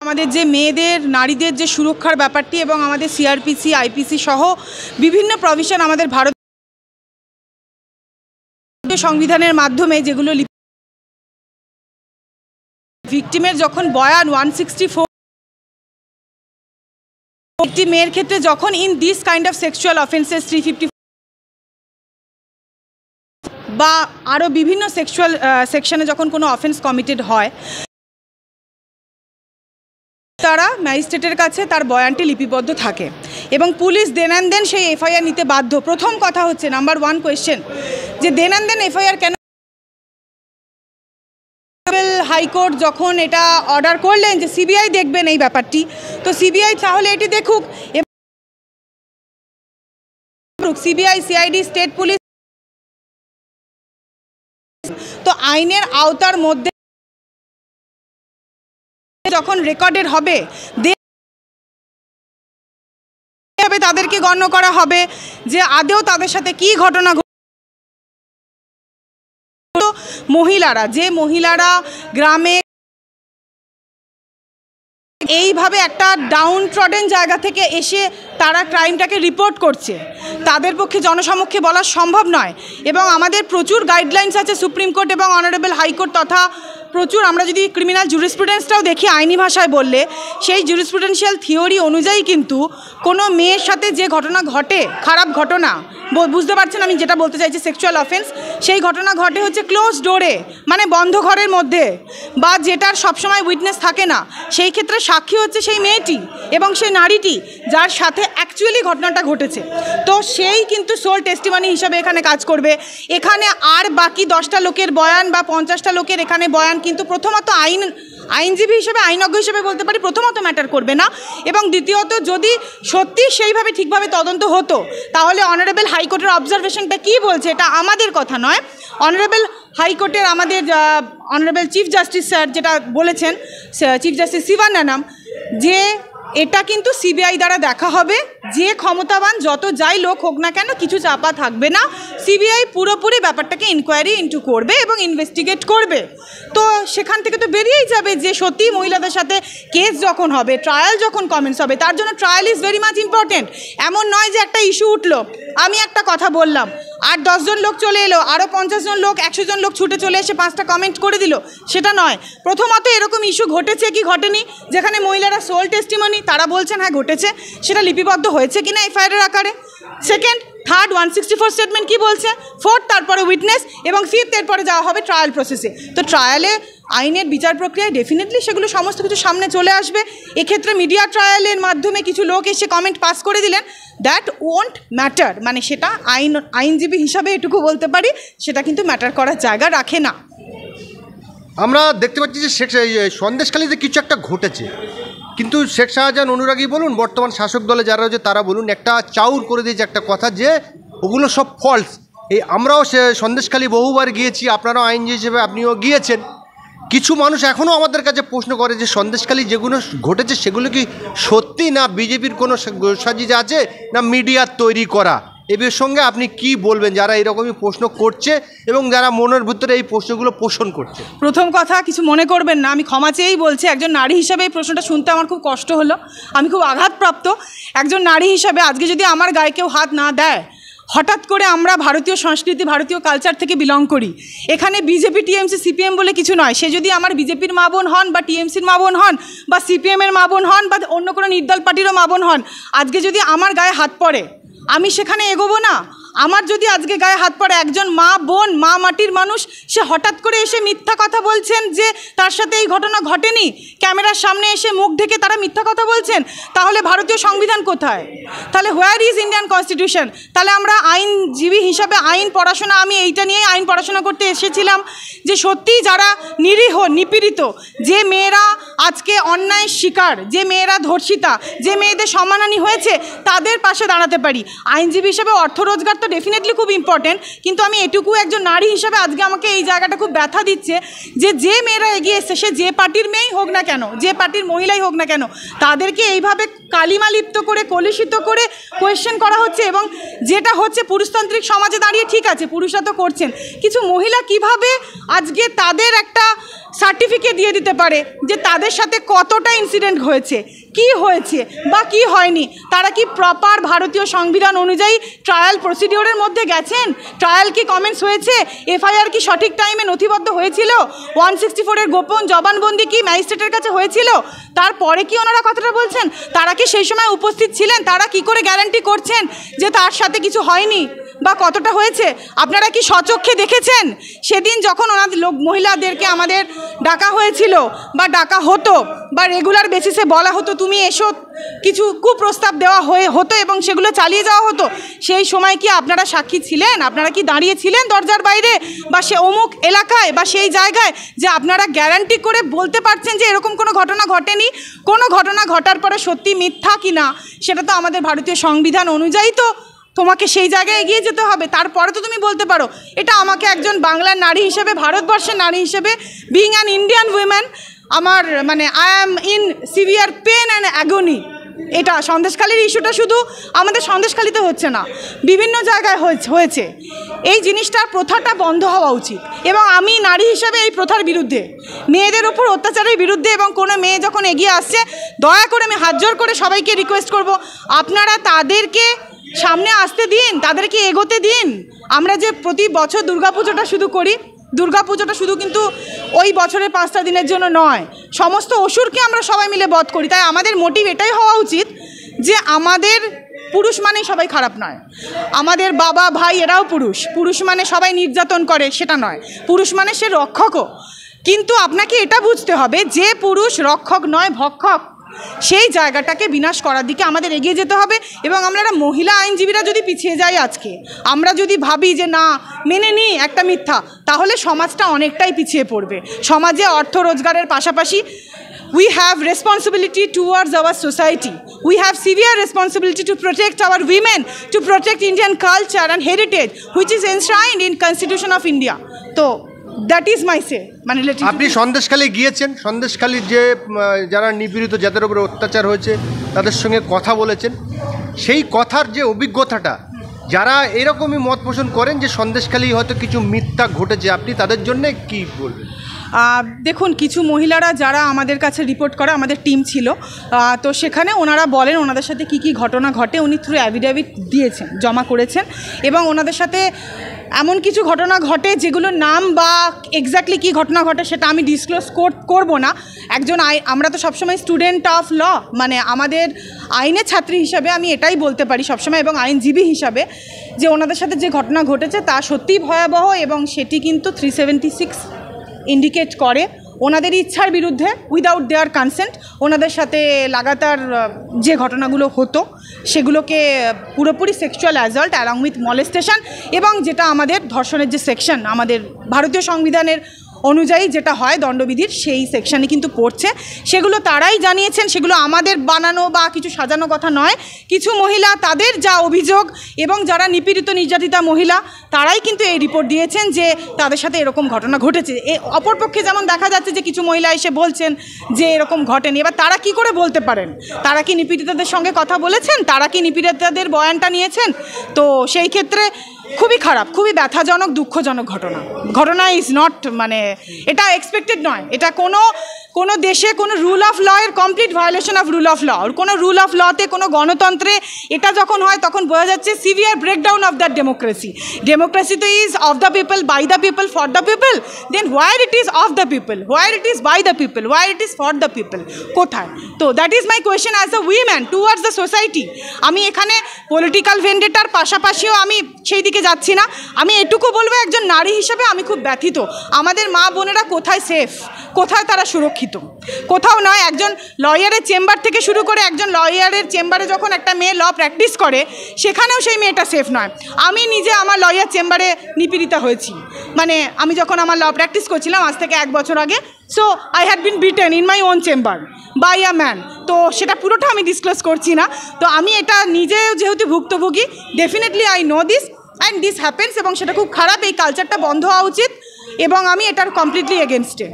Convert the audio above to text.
আমাদের যে মেয়েদের নারীদের যে সুরক্ষার ব্যাপারটি এবং আমাদের সিআরপিসি আইপিসি সহ বিভিন্ন প্রভিশন আমাদের ভারতীয় সংবিধানের মাধ্যমে যেগুলো ভিকটিমের যখন বয়ান 164 একটি মেয়ের ক্ষেত্রে যখন in this kind of sexual offences 350 বা আরও বিভিন্ন সেক্সুয়াল সেকশনে যখন কোনো অফেন্স কমিটেড হয় তারা ম্যাজিস্ট্রেটের কাছে তার বয়ানটি লিপিবদ্ধ থাকে এবং পুলিশ দেন অ্যান্ড দেন সেই এফআইআর নিতে বাধ্য। প্রথম কথা হচ্ছে নাম্বার 1 কোয়েশ্চেন যে দেন অ্যান্ড দেন এফআইআর কেন হাইকোর্ট যখন এটা অর্ডার করলেন যে সিবিআই দেখবেন এই ব্যাপারটি, তো সিবিআই তাহলে এটি দেখুক, সিবিআই সিআইডি স্টেট পুলিশ তো আইনের আওতার মধ্যে যখন রেকর্ডেড হবে তাদেরকে গণ্য করা হবে যে আদৌ তাদের সাথে কি ঘটনা মহিলারা গ্রামে এইভাবে একটা ডাউন ট্রডেন জায়গা থেকে এসে তারা ক্রাইমটাকে রিপোর্ট করছে, তাদের পক্ষে জনসমক্ষে বলা সম্ভব নয়। এবং আমাদের প্রচুর গাইডলাইন্স আছে সুপ্রিম কোর্ট এবং অনারেবল হাইকোর্ট তথা প্রচুর, আমরা যদি ক্রিমিনাল জুরিসপ্রুডেন্সটাও দেখি আইনি ভাষায় বললে সেই জুরিসপ্রুডেন্সিয়াল থিওরি অনুযায়ী কিন্তু কোনো মেয়ের সাথে যে ঘটনা ঘটে, খারাপ ঘটনা, বুঝতে পারছেন আমি যেটা বলতে চাইছি, সেক্সুয়াল অফেন্স, সেই ঘটনা ঘটে হচ্ছে ক্লোজ ডোরে, মানে বন্ধ ঘরের মধ্যে, বা যেটার সবসময় উইটনেস থাকে না, সেই ক্ষেত্রে সাক্ষী হচ্ছে সেই মেয়েটি এবং সেই নারীটি যার সাথে অ্যাকচুয়ালি ঘটনাটা ঘটেছে। তো সেই কিন্তু সোল টেস্টিমনি হিসাবে এখানে কাজ করবে। এখানে আর বাকি 10টা লোকের বয়ান বা 50টা লোকের এখানে বয়ান কিন্তু প্রথমত আইনজীবী হিসেবে, আইনজ্ঞ হিসেবে বলতে পারি, প্রথমত ম্যাটার করবে না, এবং দ্বিতীয়ত যদি সত্যি সেইভাবে ঠিকভাবে তদন্ত হতো তাহলে অনারেবল হাইকোর্টের অবজারভেশনটা কি বলছে, এটা আমাদের কথা নয়, অনারেবল হাইকোর্টের আমাদের অনারেবল চিফ জাস্টিস স্যার যেটা বলেছেন, চিফ জাস্টিস শিবানানাম, যে এটা কিন্তু সিবিআই দ্বারা দেখা হবে, যে ক্ষমতাবান যত যাই লোক হোক না কেন কিছু চাপা থাকবে না, সিবিআই পুরোপুরি ব্যাপারটাকে ইনকোয়ারি ইন্টু করবে এবং ইনভেস্টিগেট করবে। তো সেখান থেকে তো বেরিয়েই যাবে যে সত্যি মহিলাদের সাথে কেস যখন হবে, ট্রায়াল যখন কমেন্স হবে, তার জন্য trial is very much important. এমন নয় যে একটা ইস্যু উঠলো, আমি একটা কথা বললাম, আর 10 জন লোক চলে এলো, আরও 50 জন লোক, 100 জন লোক ছুটে চলে এসে 5টা কমেন্ট করে দিল, সেটা নয়। প্রথমত এরকম ইস্যু ঘটেছে কি ঘটেনি, যেখানে মহিলারা সোল টেস্টিমনি তারা বলছেন হ্যাঁ ঘটেছে, সেটা লিপিবদ্ধ হয়েছে কিনা এফআইআর আকারে। সেকেন্ড, থার্ড 164 স্টেটমেন্ট কি বলছে, ফোর্থ তারপরে উইটনেস, এবং ফিফথ এরপরে যাওয়া হবে ট্রায়াল প্রসেসে। তো ট্রায়ালে আইনের বিচার প্রক্রিয়ায় ডেফিনেটলি সেগুলো সমস্ত কিছু সামনে চলে আসবে। এক্ষেত্রে মিডিয়া ট্রায়ালের মাধ্যমে কিছু লোক এসে কমেন্ট পাস করে দিলেন, দ্যাট ওয়ন্ট ম্যাটার, মানে সেটা আইনজীবী হিসাবে এটুকু বলতে পারি সেটা কিন্তু ম্যাটার করার জায়গা রাখে না। আমরা দেখতে পাচ্ছি যে সন্দেশখালীতে কিছু একটা ঘটেছে, কিন্তু শেখ শাহজাহান অনুরাগী বলুন, বর্তমান শাসক দলে যারা রয়েছে তারা বলুন, একটা চাউর করে দিয়েছে একটা কথা যে ওগুলো সব ফলস। আমরাও সন্দেশখালী বহুবার গিয়েছি, আপনারাও আইনজীবী হিসেবে আপনিও গিয়েছেন। কিছু মানুষ এখনও আমাদের কাছে প্রশ্ন করে যে সন্দেশখালী যেগুলো ঘটেছে সেগুলো কি সত্যি, না বিজেপির কোনো সাজিশ আছে, না মিডিয়ার তৈরি করা? এর সঙ্গে আপনি কি বলবেন যারা এরকমই প্রশ্ন করছে এবং যারা মনের ভিতরে এই প্রশ্নগুলো পোষণ করছে? প্রথম কথা, কিছু মনে করবেন না, আমি ক্ষমা চেয়েই বলছি, একজন নারী হিসাবে এই প্রশ্নটা শুনতে আমার খুব কষ্ট হলো, আমি খুব আঘাতপ্রাপ্ত। একজন নারী হিসাবে আজকে যদি আমার গায়ে কেউ হাত না দেয়, হঠাৎ করে আমরা ভারতীয় সংস্কৃতি, ভারতীয় কালচার থেকে বিলং করি, এখানে বিজেপি টিএমসি সিপিএম বলে কিছু নয়, সে যদি আমার বিজেপির মা বোন হন বা টিএমসির মা বোন হন বা সিপিএমের মা বোন হন বা অন্য কোনো নির্দল পার্টিরও মা বোন হন, আজকে যদি আমার গায়ে হাত পড়ে আমি সেখানে এগোবো না? আমার যদি আজকে গায়ে হাত পড়ে একজন মা বোন, মা মাটির মানুষ, সে হঠাৎ করে এসে মিথ্যা কথা বলছেন যে তার সাথে এই ঘটনা ঘটেনি, ক্যামেরার সামনে এসে মুখ ঢেকে তারা মিথ্যা কথা বলছেন, তাহলে ভারতীয় সংবিধান কোথায়? তাহলে হোয়ার ইজ ইন্ডিয়ান কনস্টিটিউশন? তাহলে আমরা আইনজীবী হিসাবে আইন পড়াশোনা, আমি এইটা নিয়েই আইন পড়াশোনা করতে এসেছিলাম যে সত্যিই যারা নিরীহ, নিপীড়িত, যে মেয়েরা আজকে অন্যায়ের শিকার, যে মেয়েরা ধর্ষিতা, যে মেয়েদের সম্মানহানি হয়েছে, তাদের পাশে দাঁড়াতে পারি। আইনজীবী হিসেবে অর্থ রোজগার তো ডেফিনেটলি খুব ইম্পর্টেন্ট, কিন্তু আমি এটুকু একজন নারী হিসাবে আজকে আমাকে এই জায়গাটা খুব ব্যথা দিচ্ছে যে মেয়েরা এগিয়ে এসছে, সে যে পার্টির মেয়েই হোক না কেন, যে পার্টির মহিলাই হোক না কেন, তাদেরকে এইভাবে কালিমা লিপ্ত করে, কলুষিত করে কোয়েশ্চেন করা হচ্ছে। এবং যেটা হচ্ছে পুরুষতান্ত্রিক সমাজে দাঁড়িয়ে ঠিক আছে, পুরুষরা তো করছেন, কিছু মহিলা কিভাবে আজকে তাদের একটা সার্টিফিকেট দিয়ে দিতে পারে যে তাদের সাথে কতটা ইনসিডেন্ট হয়েছে, কি হয়েছে বা কি হয়নি, তারা কি প্রপার ভারতীয় সংবিধান অনুযায়ী ট্রায়াল প্রসিডিওরের মধ্যে গেছেন, ট্রায়াল কি কমেন্টস হয়েছে, এফআইআর কি সঠিক টাইমে নথিবদ্ধ হয়েছিল, 164-এর গোপন জবানবন্দি কি ম্যাজিস্ট্রেটের কাছে হয়েছিল, তারপরে কি ওনারা কথাটা বলছেন? তারা কি সেই সময় উপস্থিত ছিলেন? তারা কি করে গ্যারান্টি করছেন যে তার সাথে কিছু হয়নি বা কতটা হয়েছে? আপনারা কি স্বচক্ষে দেখেছেন সেদিন যখন ওনাদের মহিলাদেরকে আমাদের ডাকা হয়েছিল বা ডাকা হতো বা রেগুলার বেসিসে বলা হতো তুমি এসো, কিছু কুপ্রস্তাব দেওয়া হতো এবং সেগুলো চালিয়ে যাওয়া হতো, সেই সময় কি আপনারা সাক্ষী ছিলেন? আপনারা কি দাঁড়িয়ে ছিলেন দরজার বাইরে বা সে অমুক এলাকায় বা সেই জায়গায় যে আপনারা গ্যারান্টি করে বলতে পারছেন যে এরকম কোনো ঘটনা ঘটেনি? কোনো ঘটনা ঘটার পরে সত্যি মিথ্যা কি না সেটা তো আমাদের ভারতীয় সংবিধান অনুযায়ী তো তোমাকে সেই জায়গায় এগিয়ে যেতে হবে, তারপরে তো তুমি বলতে পারো। এটা আমাকে একজন বাংলার নারী হিসেবে, ভারতবর্ষের নারী হিসেবে, বিং অ্যান ইন্ডিয়ান উইমেন, আমার মানে I am in severe pen and অ্যাগনি। এটা সন্দেশখালির ইস্যুটা শুধু আমাদের সন্দেশখালিতে হচ্ছে না, বিভিন্ন জায়গায় হয়েছে। এই জিনিসটার প্রথাটা বন্ধ হওয়া উচিত এবং আমি নারী হিসেবে এই প্রথার বিরুদ্ধে, মেয়েদের ওপর অত্যাচারের বিরুদ্ধে। এবং কোনো মেয়ে যখন এগিয়ে আসছে, দয়া করে আমি হাত জোর করে সবাইকে রিকোয়েস্ট করব, আপনারা তাদেরকে সামনে আসতে দিন, তাদেরকে এগোতে দিন। আমরা যে প্রতি বছর দুর্গাপুজোটা শুধু করি, দুর্গাপুজোটা শুধু কিন্তু ওই বছরের 5টা দিনের জন্য নয়, সমস্ত অসুরকে আমরা সবাই মিলে বধ করি। তাই আমাদের মোটিভ এটাই হওয়া উচিত যে আমাদের পুরুষ মানেই সবাই খারাপ নয়, আমাদের বাবা ভাই এরাও পুরুষ মানে সবাই নির্যাতন করে সেটা নয়, পুরুষ মানে সে রক্ষকও। কিন্তু আপনাকে এটা বুঝতে হবে যে পুরুষ রক্ষক নয় ভক্ষক, সেই জায়গাটাকে বিনাশ করার দিকে আমাদের এগিয়ে যেতে হবে। এবং আমরা মহিলা আইনজীবীরা যদি পিছিয়ে যাই আজকে, আমরা যদি ভাবি যে না মেনে নিই একটা মিথ্যা, তাহলে সমাজটা অনেকটাই পিছিয়ে পড়বে। সমাজে অর্থ রোজগারের পাশাপাশি we have responsibility towards our society, we have severe responsibility to protect our women, to protect Indian culture and heritage which is enshrined in Constitution of India. তো দ্যাট ইজ মাই সে। মানে আপনি সন্দেশখালী গিয়েছেন, সন্দেশখালীর যে যারা নিপীড়িত, যাদের উপরে অত্যাচার হয়েছে তাদের সঙ্গে কথা বলেছেন, সেই কথার যে অভিজ্ঞতাটা, যারা এরকমই মত পোষণ করেন যে সন্দেশখালী হয়তো কিছু মিথ্যা ঘটেছে, আপনি তাদের জন্য কি বলবেন? দেখুন, কিছু মহিলারা যারা আমাদের কাছে রিপোর্ট করে, আমাদের টিম ছিল, তো সেখানে ওনারা বলেন ওনাদের সাথে কি কি ঘটনা ঘটে। উনি থ্রু অ্যাফিডেভিট দিয়েছেন, জমা করেছেন, এবং ওনাদের সাথে এমন কিছু ঘটনা ঘটে যেগুলোর নাম বা এক্স্যাক্টলি কী ঘটনা ঘটে সেটা আমি ডিসক্লোজ করব না। একজন আমরা তো সবসময় স্টুডেন্ট অফ ল, মানে আমাদের আইনের ছাত্রী হিসাবে আমি এটাই বলতে পারি সবসময়, এবং আইনজীবী হিসাবে, যে ওনাদের সাথে যে ঘটনা ঘটেছে তা সত্যিই ভয়াবহ এবং সেটি কিন্তু 376 ইন্ডিকেট করে ওনাদের ইচ্ছার বিরুদ্ধে, উইদাউট দেয়ার কনসেন্ট ওনাদের সাথে লাগাতার যে ঘটনাগুলো হতো সেগুলোকে পুরোপুরি sexual assault along with molestation, এবং যেটা আমাদের ধর্ষণের যে সেকশন আমাদের ভারতীয় সংবিধানের অনুযায়ী যেটা হয় দণ্ডবিধির, সেই সেকশানে কিন্তু পড়ছে। সেগুলো তারাই জানিয়েছেন, সেগুলো আমাদের বানানো বা কিছু সাজানো কথা নয়। কিছু মহিলা তাদের যা অভিযোগ এবং যারা নিপীড়িত নির্যাতিতা মহিলা তারাই কিন্তু এই রিপোর্ট দিয়েছেন যে তাদের সাথে এরকম ঘটনা ঘটেছে। অপরপক্ষে যেমন দেখা যাচ্ছে যে কিছু মহিলা এসে বলছেন যে এরকম ঘটেনি। এবার তারা কি করে বলতে পারেন? তারা কি নিপীড়িতাদের সঙ্গে কথা বলেছেন? তারা কি নিপীড়িতাদের বয়ানটা নিয়েছেন? তো সেই ক্ষেত্রে খুবই খারাপ, খুবই ব্যথাজনক, দুঃখজনক ঘটনা ইজ নট, মানে এটা এক্সপেক্টেড নয়। এটা কোনো দেশে কোনো রুল অফ ল এর complete violation of rule of law. কোনো রুল অফ লতে, কোনো গণতন্ত্রে এটা যখন হয় তখন বোঝা যাচ্ছে severe breakdown of that democracy. Democracy তো is of the people, by the people, for the people. Then where it is of the people, where it is by the people, where it is for the people, কোথায়? তো that is my question as a woman towards the society. আমি এখানে political ভেন্ডেটার পাশাপাশিও আমি সেই দিকে যাচ্ছি না। আমি এটুকু বলবো, একজন নারী হিসেবে আমি খুব ব্যথিত। আমাদের মা বোনেরা কোথায় সেফ, কোথায় তারা সুরক্ষিত? কোথাও নয়। একজন লয়ারের চেম্বার থেকে শুরু করে, একজন লয়ারের চেম্বারে যখন একটা মেয়ে ল প্র্যাকটিস করে সেখানেও সেই মেয়েটা সেফ নয়। আমি নিজে আমার লয়ার চেম্বারে নিপীড়িতা হয়েছি, মানে আমি যখন আমার ল প্র্যাকটিস করছিলাম আজ থেকে 1 বছর আগে। So I had been beaten in my own chamber by a man. তো সেটা পুরোটা আমি ডিসক্লোজ করছি না। তো আমি এটা নিজেও যেহেতু ভুক্তভোগী, definitely I know this and this happens, এবং সেটা খুব খারাপ। এই কালচারটা বন্ধ হওয়া উচিত এবং আমি এটার কমপ্লিটলি এগেনস্টে।